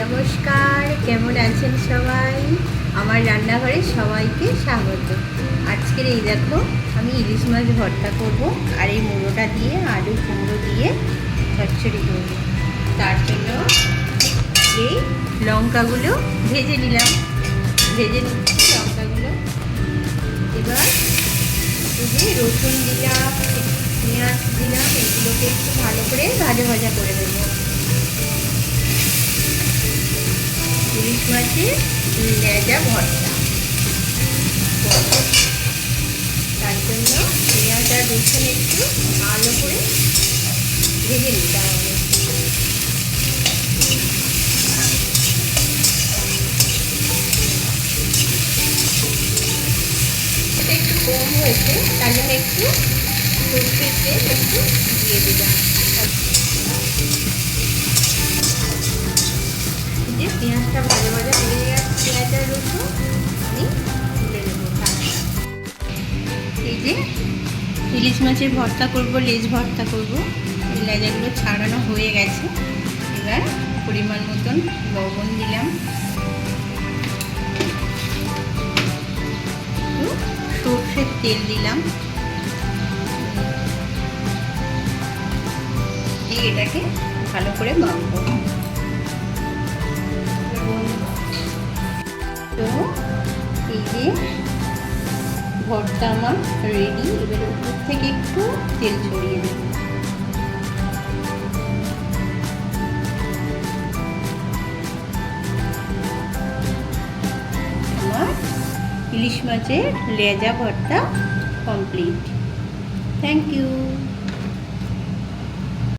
নমস্কার, কেমন আছেন সবাই? আমার রান্নাঘরে সবাইকে স্বাগত। আজকের এই দেখো, আমি ইলিশ মাছ ভর্তা করব আর এই মুড়োটা দিয়ে আলু কুমড়ো দিয়ে চচ্চড়ি করব। তার জন্য এই লঙ্কাগুলো ভেজে নিলাম, ভেজে নিচ্ছি লঙ্কাগুলো। এবার রসুন দিলাম, পেঁয়াজ দিলাম, এগুলোকে একটু ভালো করে ভাজা ভাজা করে দেবো। ইলিশ মাছের লেজা ভর্তা, তার জন্য পেঁয়াজ আর রসুন একটু ভালো করে ভেজে নিতে হবে। এটা একটু কম হয়েছে, তার জন্য একটু সরষের তেল একটু দিয়ে দিলাম। যে পেঁয়াজটা ভাজা ভাজা হয়ে গেছে, পেঁয়াজ আর রসুন আমি তুলে নেবো। এই যে ইলিশ মাছের ভর্তা করব, লেজ ভর্তা করব। এই লেজাগুলো ছাড়ানো হয়ে গেছে। এবার পরিমাণ মতন লবণ দিলাম, একটু সরষের তেল দিলাম, এটাকে ভালো করে মাখবো। তো এই যে ভর্তা আমার রেডি। এবার উপর থেকে একটু তেল ছড়িয়ে দেব। আমার ইলিশ মাছের লেজা ভর্তা কমপ্লিট। Thank you.